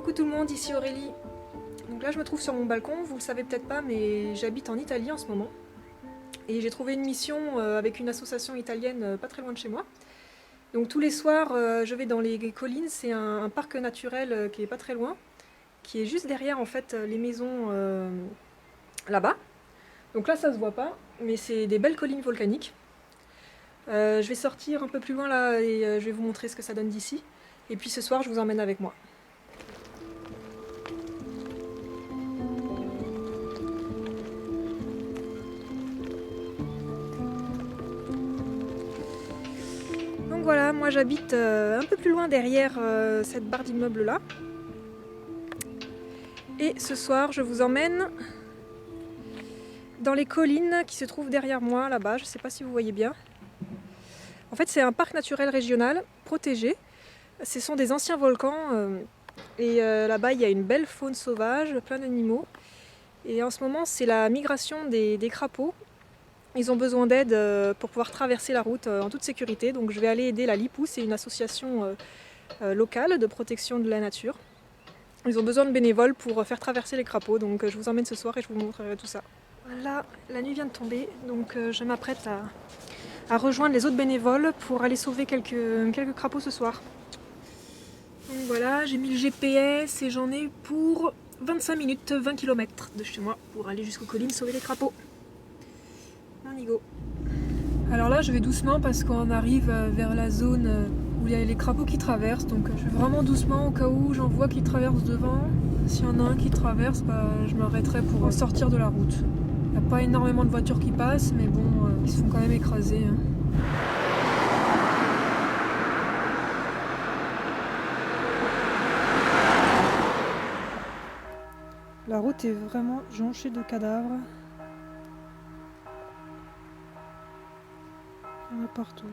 Coucou tout le monde, ici Aurélie. Donc là je me trouve sur mon balcon, vous le savez peut-être pas mais j'habite en Italie en ce moment. Et j'ai trouvé une mission avec une association italienne pas très loin de chez moi. Donc tous les soirs je vais dans les collines, c'est un parc naturel qui est pas très loin, qui est juste derrière en fait les maisons là-bas. Donc là ça se voit pas, mais c'est des belles collines volcaniques. Je vais sortir un peu plus loin là et je vais vous montrer ce que ça donne d'ici. Et puis ce soir je vous emmène avec moi. Donc voilà, moi j'habite un peu plus loin derrière cette barre d'immeubles là. Et ce soir je vous emmène dans les collines qui se trouvent derrière moi là-bas, je ne sais pas si vous voyez bien. En fait c'est un parc naturel régional protégé. Ce sont des anciens volcans et là-bas il y a une belle faune sauvage, plein d'animaux. Et en ce moment c'est la migration des crapauds. Ils ont besoin d'aide pour pouvoir traverser la route en toute sécurité. Donc je vais aller aider la Lipou, c'est une association locale de protection de la nature. Ils ont besoin de bénévoles pour faire traverser les crapauds. Donc je vous emmène ce soir et je vous montrerai tout ça. Là, la nuit vient de tomber, donc je m'apprête à rejoindre les autres bénévoles pour aller sauver quelques crapauds ce soir. Donc voilà, j'ai mis le GPS et j'en ai pour 25 minutes, 20 km de chez moi pour aller jusqu'aux collines sauver les crapauds. On y go. Alors là je vais doucement parce qu'on arrive vers la zone où il y a les crapauds qui traversent, donc je vais vraiment doucement au cas où j'en vois qui traversent devant. S'il y en a un qui traverse, je m'arrêterai pour sortir de la route. Il n'y a pas énormément de voitures qui passent, mais bon, ils se font quand même écraser. Hein. La route est vraiment jonchée de cadavres. Il y en a partout.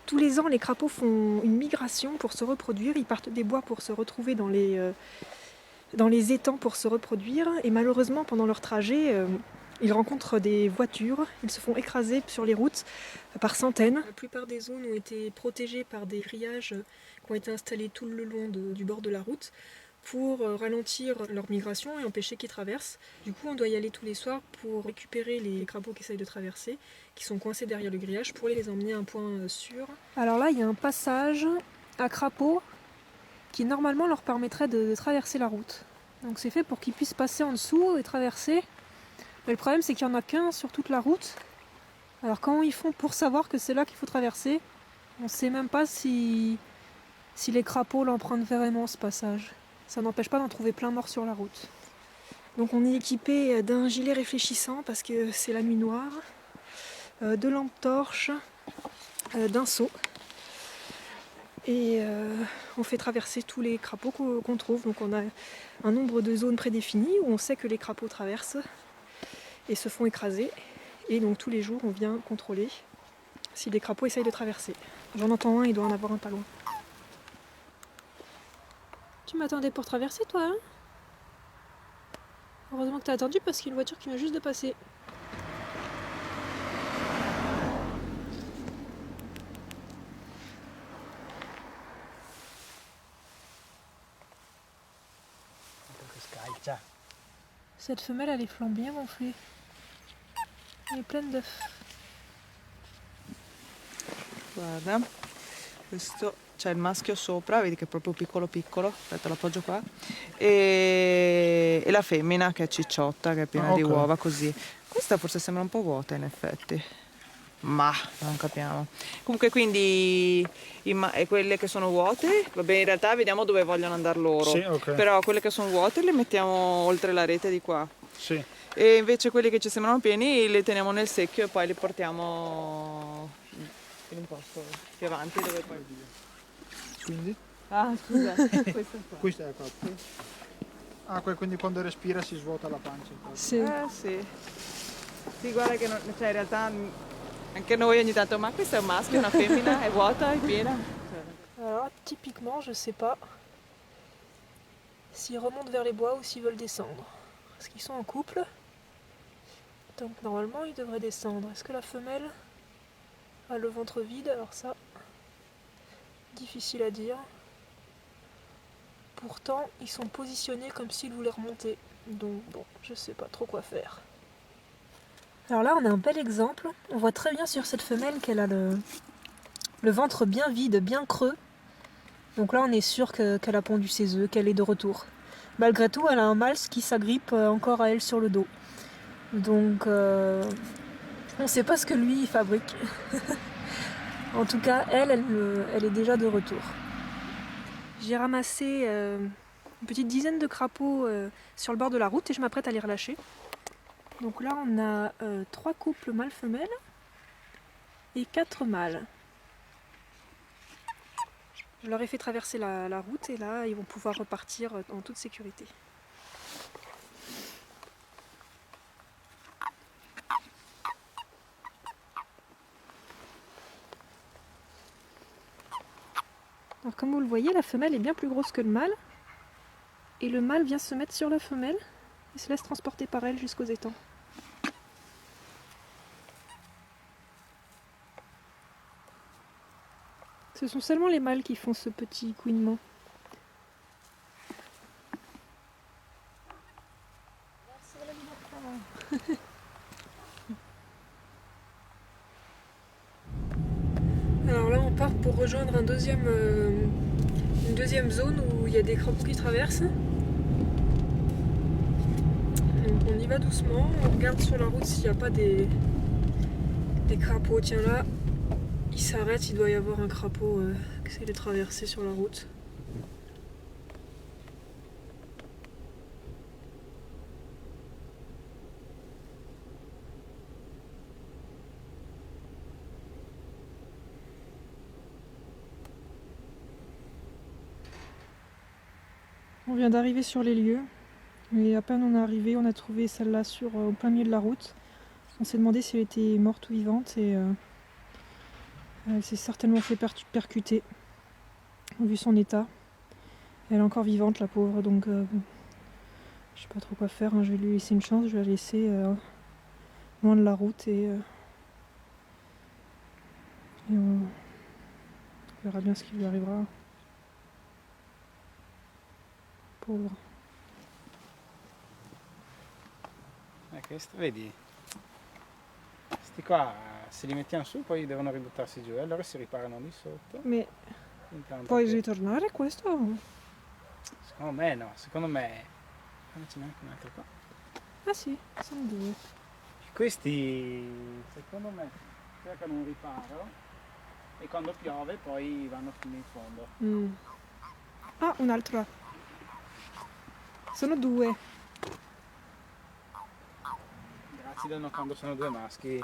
Tous les ans, les crapauds font une migration pour se reproduire. Ils partent des bois pour se retrouver dans les étangs pour se reproduire. Et malheureusement, pendant leur trajet, ils rencontrent des voitures. Ils se font écraser sur les routes par centaines. La plupart des zones ont été protégées par des grillages qui ont été installés tout le long du bord de la route pour ralentir leur migration et empêcher qu'ils traversent. Du coup, on doit y aller tous les soirs pour récupérer les crapauds qui essayent de traverser, qui sont coincés derrière le grillage, pour les emmener à un point sûr. Alors là, il y a un passage à crapauds qui normalement leur permettrait de traverser la route. Donc c'est fait pour qu'ils puissent passer en dessous et traverser. Mais le problème, c'est qu'il n'y en a qu'un sur toute la route. Alors comment ils font pour savoir que c'est là qu'il faut traverser? On ne sait même pas si les crapauds l'empruntent vraiment, ce passage. Ça n'empêche pas d'en trouver plein morts sur la route. Donc on est équipé d'un gilet réfléchissant parce que c'est la nuit noire, de lampes torches, d'un seau. Et on fait traverser tous les crapauds qu'on trouve. Donc on a un nombre de zones prédéfinies où on sait que les crapauds traversent et se font écraser. Et donc tous les jours on vient contrôler si les crapauds essayent de traverser. J'en entends un, il doit en avoir un pas loin. Tu m'attendais pour traverser toi hein? Heureusement que t'as attendu parce qu'il y a une voiture qui vient juste de passer. Cette femelle elle est flanc bien gonflée. Elle est pleine d'œufs. Guarda, questo c'è il maschio sopra, vedi che è proprio piccolo piccolo, aspetta l'appoggio qua, e la femmina che è cicciotta, che è piena di uova così. Questa forse sembra un po' vuota in effetti, ma non capiamo. Comunque quindi quelle che sono vuote, vabbè in realtà vediamo dove vogliono andare loro, Sì, ok. però quelle che sono vuote le mettiamo oltre la rete di qua. Sì. E invece quelli che ci sembrano pieni li teniamo nel secchio e poi li portiamo in un posto più avanti dove poi... Quindi? Ah scusa, questo qua. Questa è qua. Ah, quindi quando respira si svuota la pancia. Sì. Sì. Sì, guarda che cioè, in realtà anche noi ogni tanto, ma questo è un maschio, una femmina, è vuota, è piena. Alors typiquement, je sais pas s'ils remontent vers les bois ou s'ils veulent descendre. Parce qu'ils sont en couple. Donc normalement ils devraient descendre. Est-ce que la femelle a le ventre vide? Alors ça, difficile à dire. pourtant ils sont positionnés comme s'ils voulaient remonter. Donc bon, je sais pas trop quoi faire. Alors là on a un bel exemple. On voit très bien sur cette femelle qu'elle a le ventre bien vide, bien creux. Donc là on est sûr qu'elle a pondu ses œufs, qu'elle est de retour. Malgré tout, elle a un mâle qui s'agrippe encore à elle sur le dos. Donc on ne sait pas ce que lui il fabrique. En tout cas, elle est déjà de retour. J'ai ramassé une petite dizaine de crapauds sur le bord de la route et je m'apprête à les relâcher. Donc là, on a 3 couples mâles-femelles et 4 mâles. Je leur ai fait traverser la route et là, ils vont pouvoir repartir en toute sécurité. Alors comme vous le voyez, la femelle est bien plus grosse que le mâle. Et le mâle vient se mettre sur la femelle et se laisse transporter par elle jusqu'aux étangs. Ce sont seulement les mâles qui font ce petit couinement. Alors là on part pour rejoindre une deuxième zone où il y a des crapauds qui traversent. Donc on y va doucement, on regarde sur la route s'il n'y a pas des crapauds. Tiens là, il s'arrête, il doit y avoir un crapaud qui essaie de traverser sur la route. On vient d'arriver sur les lieux et à peine on est arrivé, on a trouvé celle-là au plein milieu de la route. On s'est demandé si elle était morte ou vivante et elle s'est certainement fait percuter vu son état. Elle est encore vivante la pauvre, donc je sais pas trop quoi faire, hein. Je vais lui laisser une chance, je vais la laisser loin de la route et on verra bien ce qui lui arrivera. Pauvre. Questo vedi? Questi qua se li mettiamo su poi devono ributtarsi giù e allora si riparano lì sotto. Ma Intanto puoi che- ritornare questo? Secondo me no, secondo me non c'è neanche un altro qua. Ah sì, sono 2. Questi secondo me cercano un riparo e quando piove poi vanno fino in fondo. Ah, un altro. Sono 2. Grazie danno quando sono 2 maschi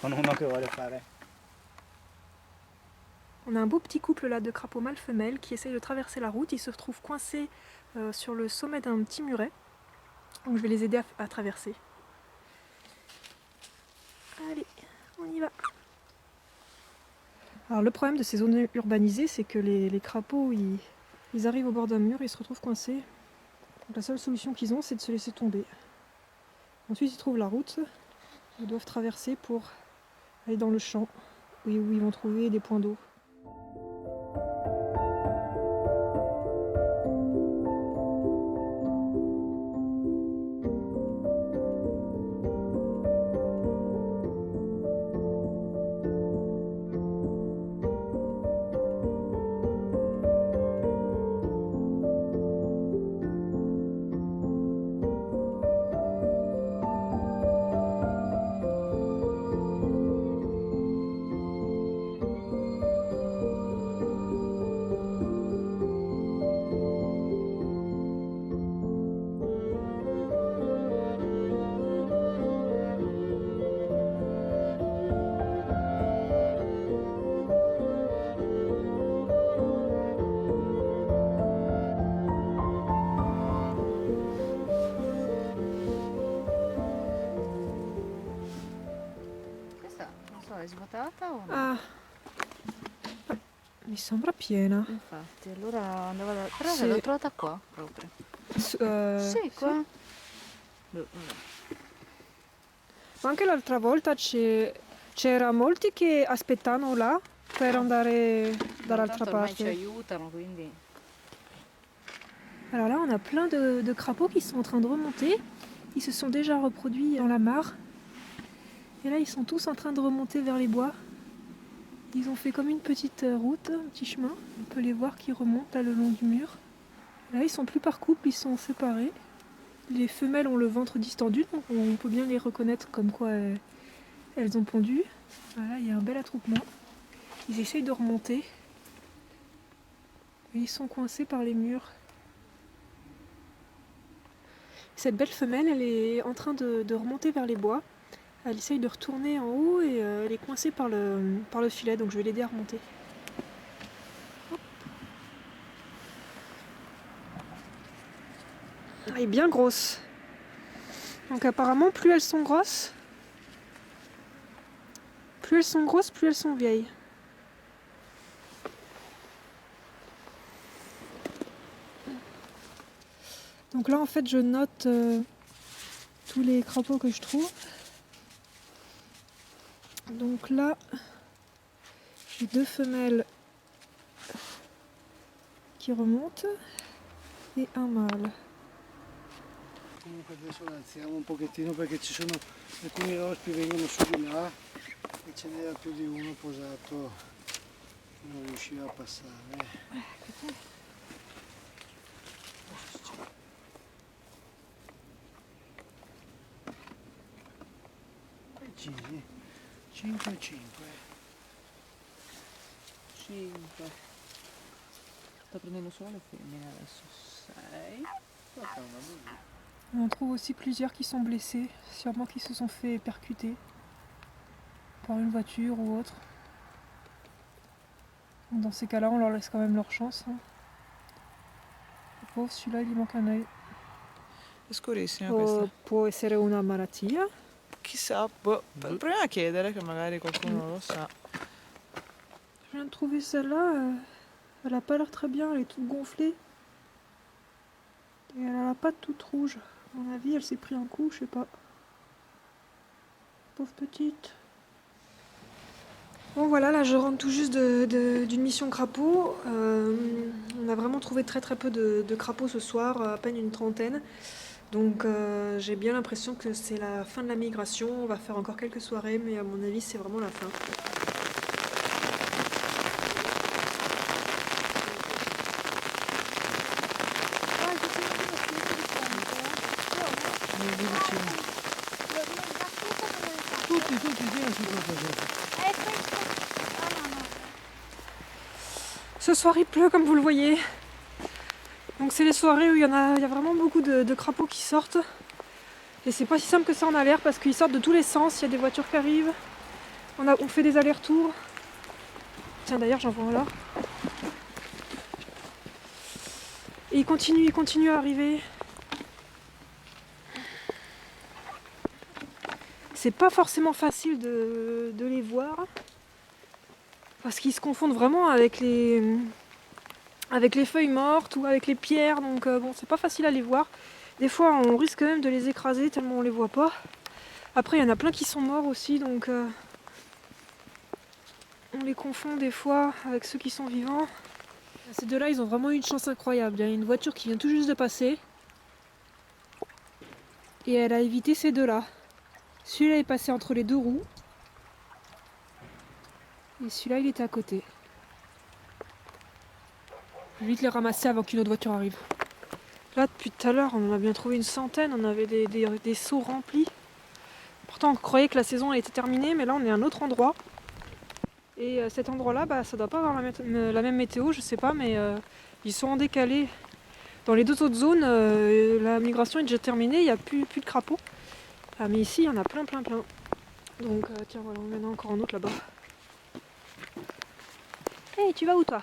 con uno che vuole fare. On a un beau petit couple là de crapauds mâles-femelles qui essayent de traverser la route. Ils se retrouvent coincés sur le sommet d'un petit muret. Donc je vais les aider à traverser. Allez, on y va. Alors le problème de ces zones urbanisées, c'est que les crapauds, ils arrivent au bord d'un mur et ils se retrouvent coincés. Donc la seule solution qu'ils ont, c'est de se laisser tomber. Ensuite, ils trouvent la route. Ils doivent traverser pour aller dans le champ où ils vont trouver des points d'eau. È svuotata o no? Ah, mi sembra piena. Infatti, allora andava da... Però Sì. l'ho trovata qua proprio. Sì, qua. Boh, vabbè. Ma anche l'altra volta c'era molti che aspettavano là per andare dall'altra Tanto ormai ci parte. aiutano, quindi... Alors là, on a plein de crapauds qui sont en train de remonter. Ils se sont déjà reproduits dans la mare. Et là, ils sont tous en train de remonter vers les bois. Ils ont fait comme une petite route, un petit chemin. On peut les voir qui remontent là le long du mur. Là, ils sont plus par couple, ils sont séparés. Les femelles ont le ventre distendu, donc on peut bien les reconnaître comme quoi elles ont pondu. Voilà, il y a un bel attroupement. Ils essayent de remonter. Et ils sont coincés par les murs. Cette belle femelle, elle est en train de remonter vers les bois. Elle essaye de retourner en haut et elle est coincée par le filet, donc je vais l'aider à remonter. Hop. Elle est bien grosse. Donc apparemment, plus elles sont grosses, plus elles sont vieilles. Donc là, en fait, je note tous les crapauds que je trouve. Donc là, j'ai 2 femelles qui remontent e un mâle. Comunque adesso la alziamo un pochettino perché ci sono alcuni rospi vengono su di là e ce n'era più di uno posato, non riusciva a passare. Giri, 5 Sto prendendo solo le femmine adesso. 6. On en trouve aussi plusieurs qui sont blessés, sûrement qui se sont fait percuter par une voiture ou autre. Dans ces cas-là, on leur laisse quand même leur chance. Hein. Le pauvre, celui-là, il lui manque un œil. È scurissima questa. Può essere una malattia. Chissà, boh, proviamo a chiedere che magari qualcuno lo sa. Je viens de trouver celle-là, elle a pas l'air très bien, elle est toute gonflée. Et elle a la patte toute rouge. À mon avis, elle s'est pris un coup, je sais pas. Pauvre petite. Bon voilà, là je rentre tout juste d'une mission crapaud. On a vraiment trouvé très peu de crapauds ce soir, à peine une trentaine. Donc j'ai bien l'impression que c'est la fin de la migration. On va faire encore quelques soirées, mais à mon avis c'est vraiment la fin. Tutti, tieni su qualcosa. Ce soir il pleut comme vous le voyez. Donc c'est les soirées où il y a vraiment beaucoup de crapauds qui sortent. Et c'est pas si simple que ça en a l'air parce qu'ils sortent de tous les sens, il y a des voitures qui arrivent. On fait des allers-retours. Tiens d'ailleurs j'en vois un là. Et ils continuent à arriver. C'est pas forcément facile de les voir. Parce qu'ils se confondent vraiment avec les feuilles mortes ou avec les pierres. Donc bon, c'est pas facile à les voir. Des fois on risque quand même de les écraser tellement on les voit pas. Après il y en a plein qui sont morts aussi, donc on les confond des fois avec ceux qui sont vivants. Ces deux-là, ils ont vraiment eu une chance incroyable. Il y a une voiture qui vient tout juste de passer. Et elle a évité ces deux-là. Celui-là est passé entre les deux roues. Et celui-là, il était à côté. Je vais vite les ramasser avant qu'une autre voiture arrive. Là, depuis tout à l'heure, on en a bien trouvé une centaine. On avait des seaux remplis. Pourtant, on croyait que la saison elle était terminée, mais là, on est à un autre endroit. Et cet endroit-là, bah, ça doit pas avoir la même météo, je sais pas, mais ils sont en décalé. Dans les deux autres zones, la migration est déjà terminée, il n'y a plus de crapauds. Ah, mais ici, il y en a plein. Donc, tiens, voilà, on en a encore un autre là-bas. Hey, tu vas où, toi?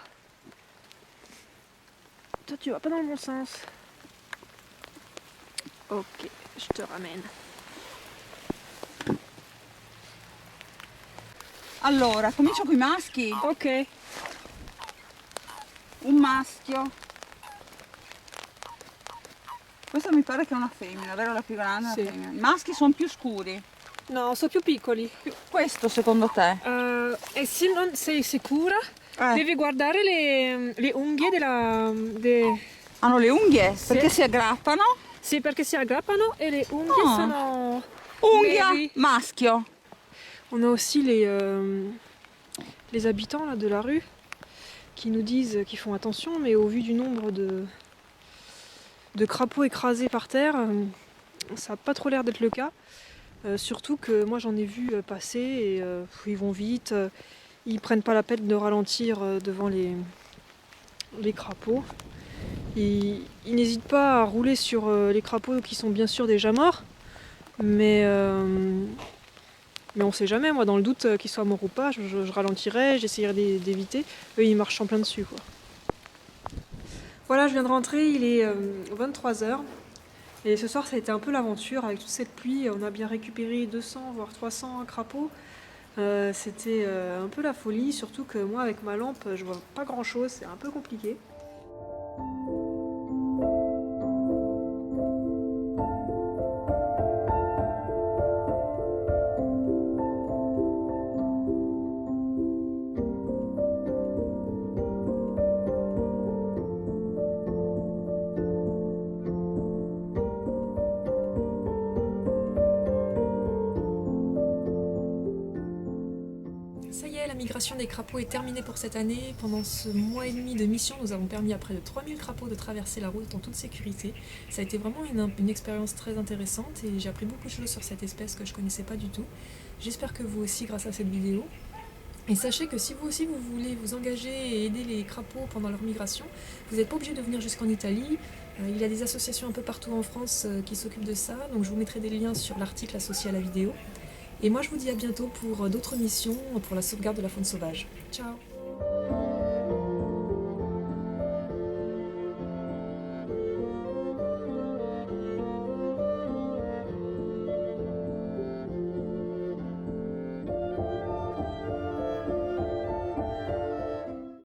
Toi, tu vas pas dans le bon sens. Ok, je te ramène. Allora, comincio con i maschi. Ok. Un maschio. Questa mi pare che è una femmina, vero? La più grande è Sì. una femmina. I maschi sono più scuri. No, sono più piccoli. Questo secondo te? E se non sei sicura, devi guardare le unghie Hanno le unghie perché si aggrappano. Sì, perché si aggrappano et les unghie Oh. sono... Unghia neri. maschio. On a aussi les habitants là, de la rue qui nous disent qu'ils font attention, mais au vu du nombre de crapauds écrasés par terre, ça n'a pas trop l'air d'être le cas. Surtout que moi j'en ai vu passer et ils vont vite, ils prennent pas la peine de ralentir devant les crapauds. Ils n'hésitent pas à rouler sur les crapauds qui sont bien sûr déjà morts, mais on sait jamais. Moi, dans le doute qu'ils soient morts ou pas, je ralentirai, j'essayerai d'éviter. Eux, ils marchent en plein dessus, quoi. Voilà, je viens de rentrer, il est 23h. Et ce soir, ça a été un peu l'aventure. Avec toute cette pluie, on a bien récupéré 200, voire 300 crapauds. C'était un peu la folie, surtout que moi, avec ma lampe, je vois pas grand-chose. C'est un peu compliqué. Ça y est, la migration des crapauds est terminée pour cette année. Pendant ce mois et demi de mission, nous avons permis à près de 3000 crapauds de traverser la route en toute sécurité. Ça a été vraiment une expérience très intéressante et j'ai appris beaucoup de choses sur cette espèce que je ne connaissais pas du tout. J'espère que vous aussi grâce à cette vidéo. Et sachez que si vous aussi vous voulez vous engager et aider les crapauds pendant leur migration, vous n'êtes pas obligé de venir jusqu'en Italie. Il y a des associations un peu partout en France qui s'occupent de ça, donc je vous mettrai des liens sur l'article associé à la vidéo. Et moi je vous dis à bientôt pour d'autres missions pour la sauvegarde de la faune sauvage. Ciao!